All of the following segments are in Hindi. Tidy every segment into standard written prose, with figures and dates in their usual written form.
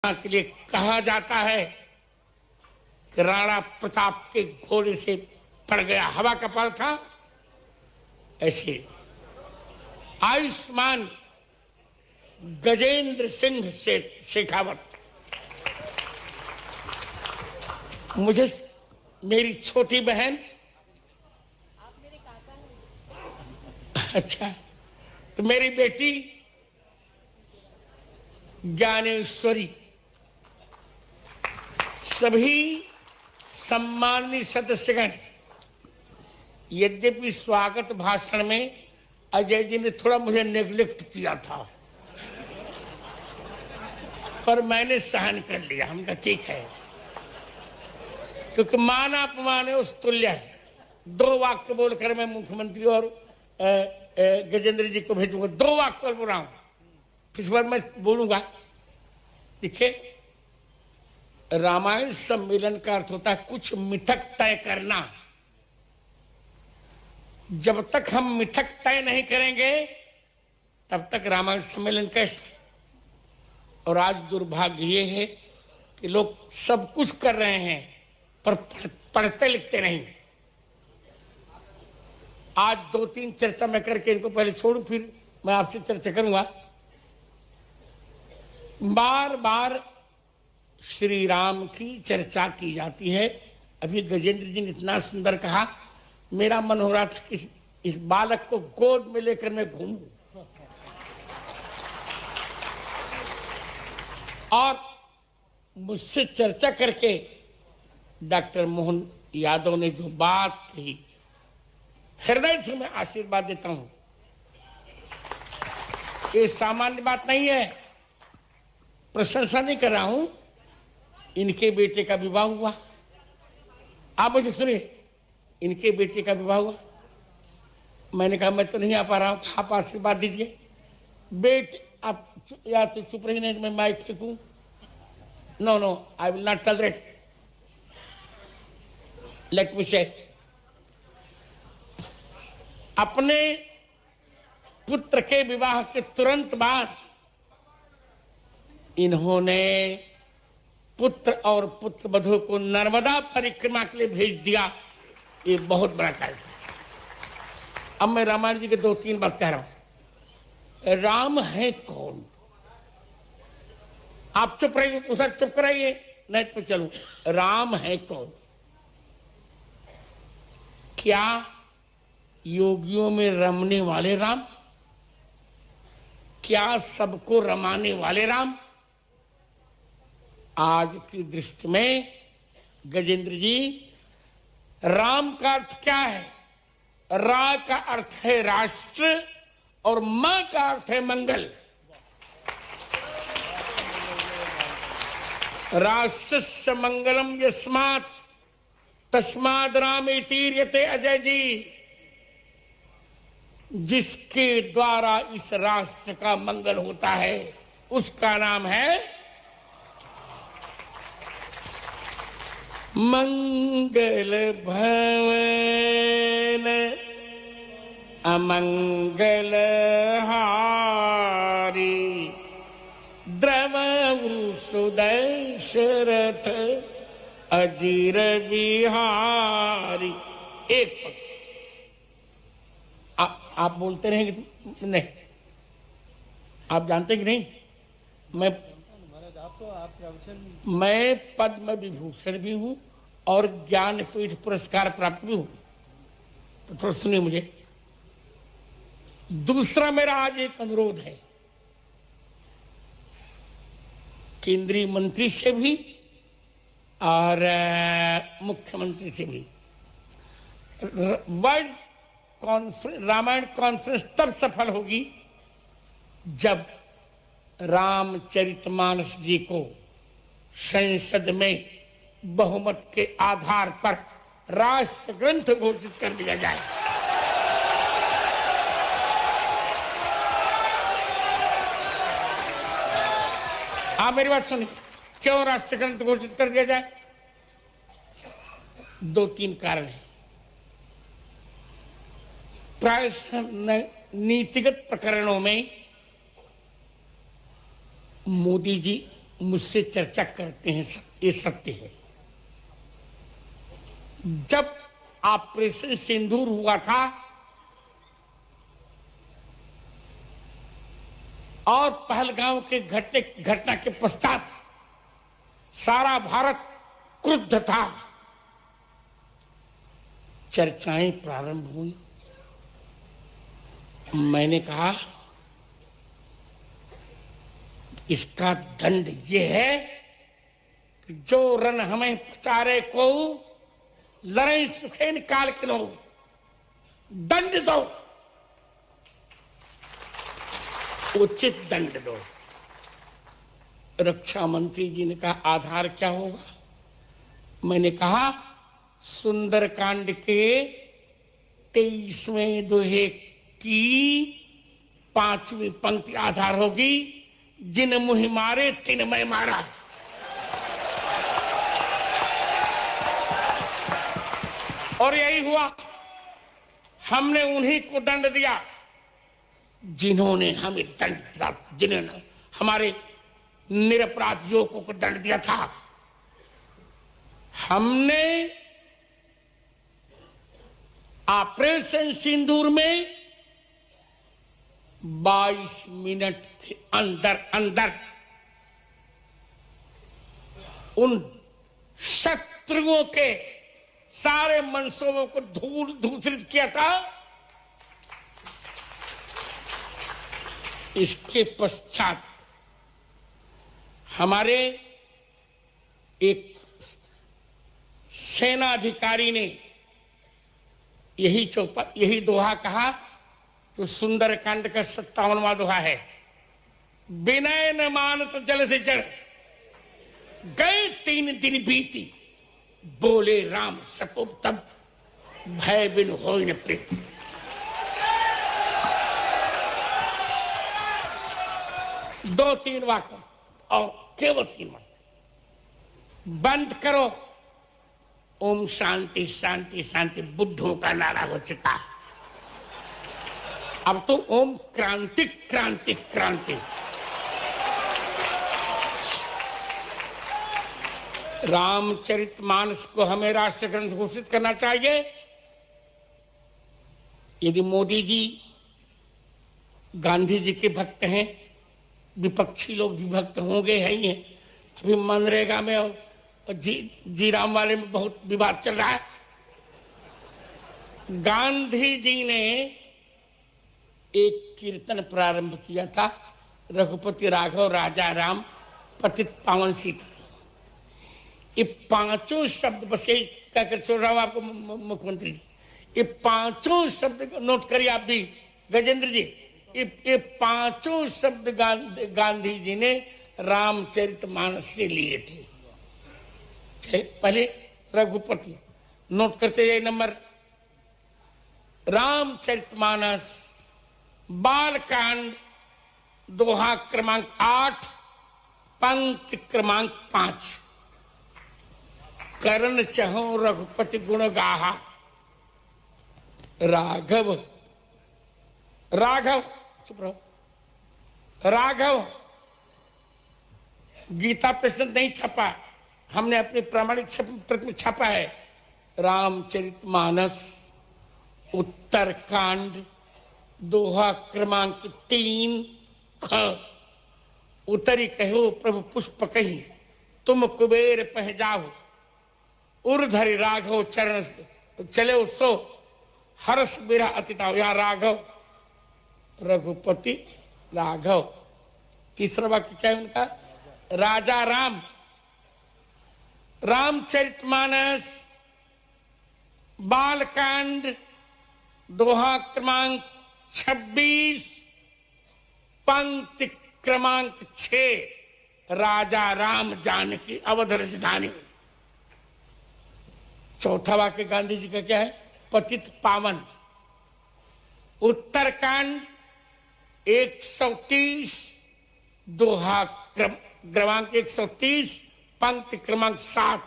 के लिए कहा जाता है कि राणा प्रताप के घोड़े से पड़ गया, हवा का पाल था। ऐसे आयुष्मान गजेंद्र सिंह शेखावत मुझे मेरी छोटी बहन, आप मेरे काका हैं। अच्छा, तो मेरी बेटी ज्ञानेश्वरी, सभी सम्माननीय सदस्यगण, यद्यपि स्वागत भाषण में अजय जी ने थोड़ा मुझे नेग्लेक्ट किया था, पर मैंने सहन कर लिया। हम कहा ठीक है, क्योंकि मान अपमान है उस तुल्य है। 2 वाक्य बोलकर मैं मुख्यमंत्री और गजेंद्र जी को भेजूंगा। 2 वाक्य बोल रहा हूं, फिर इस बार मैं बोलूंगा। देखिए, रामायण सम्मेलन का अर्थ होता है कुछ मिथक तय करना। जब तक हम मिथक तय नहीं करेंगे तब तक रामायण सम्मेलन कैसे। और आज दुर्भाग्य ये है कि लोग सब कुछ कर रहे हैं पर पढ़ते लिखते नहीं। आज 2-3 चर्चा मैं करके इनको पहले छोड़ूं, फिर मैं आपसे चर्चा करूंगा। बार बार श्री राम की चर्चा की जाती है। अभी गजेंद्र जी ने इतना सुंदर कहा, मेरा मन हो रहा था कि इस बालक को गोद में लेकर मैं घूमूं। और मुझसे चर्चा करके डॉक्टर मोहन यादव ने जो बात कही, हृदय से मैं आशीर्वाद देता हूं। ये सामान्य बात नहीं है, प्रशंसा नहीं कर रहा हूं। इनके बेटे का विवाह हुआ, आप मुझे सुनिए, इनके बेटे का विवाह हुआ। मैंने कहा मैं तो नहीं आ पा रहा हूं, आप आशीर्वाद दीजिए। बेटे आप या तो चुप रही, नहीं मैं माइक फेंकूं। No no, I will not tolerate. Let me say, अपने पुत्र के विवाह के तुरंत बाद इन्होंने पुत्र और पुत्र वधू को नर्मदा परिक्रमा के लिए भेज दिया। ये बहुत बड़ा कार्य था। अब मैं रामायण जी के 2-3 बात कह रहा हूं। राम है कौन? आप चुप रहिए, उधर चुप कराइए, नहीं तो चलूं। राम है कौन? क्या योगियों में रमने वाले राम? क्या सबको रमाने वाले राम? आज की दृष्टि में गजेंद्र जी, राम का अर्थ क्या है? रा का अर्थ है राष्ट्र और मां का अर्थ है मंगल। राष्ट्रस्य मंगलम यस्मात् तस्माद् रामे तीर्यते। अजय जी, जिसके द्वारा इस राष्ट्र का मंगल होता है उसका नाम है मंगल भवन अमंगल हारी, द्रवहु सुदशरथ अजीर बिहारी। एक पक्ष आप बोलते रहेंगे नहीं, आप जानते कि नहीं, मैं पद्म विभूषण भी हूं और ज्ञानपीठ पुरस्कार प्राप्त भी हूं। तो थोड़ा सुनिए मुझे। दूसरा मेरा आज एक अनुरोध है, केंद्रीय मंत्री से भी और मुख्यमंत्री से भी। वर्ल्ड कॉन्फ्रेंस, रामायण कॉन्फ्रेंस तब सफल होगी जब रामचरितमानस जी को संसद में बहुमत के आधार पर राष्ट्र ग्रंथ घोषित कर दिया जाए। आप मेरी बात सुनिए, क्यों राष्ट्र ग्रंथ घोषित कर दिया जाए? 2-3 कारण है। प्राय नीतिगत प्रकरणों में मोदी जी मुझसे चर्चा करते हैं, ये सत्य है। जब ऑपरेशन सिंदूर हुआ था और पहलगांव के घटना के पश्चात सारा भारत क्रुद्ध था, चर्चाएं प्रारंभ हुई। मैंने कहा इसका दंड ये है कि जो रन हमें पचारे को लड़ाई सुखे निकाल के लो, दंड दो, उचित दंड दो। रक्षा मंत्री जी ने कहा आधार क्या होगा? मैंने कहा सुंदरकांड के 23वें दोहे की 5वीं पंक्ति आधार होगी, जिन मुहि मारे तिन मैं मारा। और यही हुआ, हमने उन्हीं को दंड दिया जिन्होंने हमें दंड दिया, जिन्होंने हमारे निरपराध युवकों को दंड दिया था। हमने ऑपरेशन सिंदूर में 22 मिनट के अंदर अंदर उन शत्रुओं के सारे मनसूबों को धूसरित किया था। इसके पश्चात हमारे एक सेनाधिकारी ने यही दोहा कहा, तो सुंदरकांड का 57वां दोहा है, विनय न मानत जल से जड़, गए 3 दिन बीती, बोले राम सकुब तब, भय बिन होय न प्रीत। दो 3 वाक्य और केवल 3 वाक्य। बंद करो, ओम शांति शांति शांति बुद्धों का नारा हो चुका। अब तो ओम क्रांति क्रांति क्रांति। रामचरितमानस को हमें राष्ट्र ग्रंथ घोषित करना चाहिए। यदि मोदी जी गांधी जी के भक्त हैं, विपक्षी लोग भी भक्त होंगे, है ही हैं। अभी मनरेगा में और जी राम वाले में बहुत विवाद चल रहा है। गांधी जी ने एक कीर्तन प्रारंभ किया था, रघुपति राघव राजा राम पतित पावन सीता। ये 5 शब्द, बस यही कहकर छोड़ रहा हूं आपको मुख्यमंत्री जी, ये 5 शब्द नोट करिए आप भी गजेंद्र जी। ये 5 शब्द गांधी जी ने रामचरितमानस से लिए थे। पहले रघुपति नोट करते जाइए नंबर, रामचरितमानस बालकांड दोहा क्रमांक 8 पंक्ति क्रमांक 5। करण चहो रघुपति गुण गाहा, राघव राघव चुप रहो, राघव गीता प्रश्न नहीं छपा, हमने अपनी प्रामाणिक प्रति में छापा है। रामचरितमानस उत्तरकांड दोहा क्रमांक 3 ख। उतरी कहो प्रभु पुष्प कही, तुम कुबेर पह जाओ, उर्धरि राघव चरण चले सो, हर्ष बिरह अतिताओ। यहाँ राघव रघुपति राघव। तीसरा वाक्य क्या है उनका? राजा राम। रामचरितमानस बालकांड दोहा क्रमांक 26 पंक्ति क्रमांक 6। राजा राम जानकी अवध राजधानी। चौथा वाक्य गांधी जी का क्या है? पतित पावन। उत्तरकांड 130 दोहा क्रमांक 130 पंक्ति क्रमांक 7।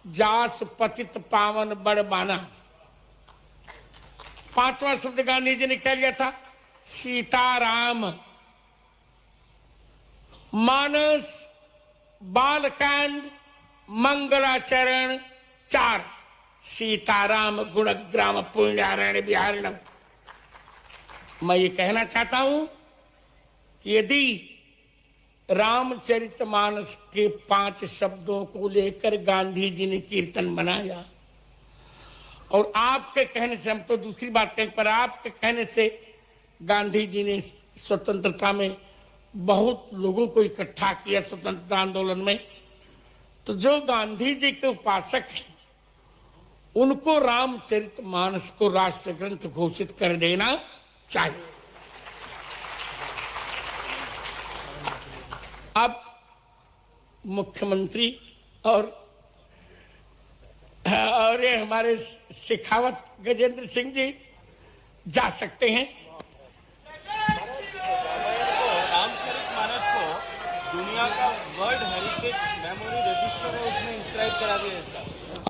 जास पतित पावन बड़ बाना। 5वां शब्द गांधी जी ने क्या लिया था? सीताराम। मानस बालकांड मंगलाचरण 4 सीताराम गुणग्राम पुण्यारण बिहारिणम। मैं ये कहना चाहता हूं कि यदि रामचरितमानस के 5 शब्दों को लेकर गांधी जी ने कीर्तन बनाया और आपके कहने से, हम तो दूसरी बात कहें, पर आपके कहने से गांधी जी ने स्वतंत्रता में बहुत लोगों को इकट्ठा किया स्वतंत्रता आंदोलन में, तो जो गांधी जी के उपासक हैं उनको रामचरितमानस को राष्ट्र ग्रंथ घोषित कर देना चाहिए। अब मुख्यमंत्री और ये हमारे शेखावत गजेंद्र सिंह जी जा सकते हैं। रामचरितमानस को दुनिया का वर्ल्ड हेरिटेज मेमोरी रजिस्टर है, उसमें इंस्क्राइब करा दिया है सर।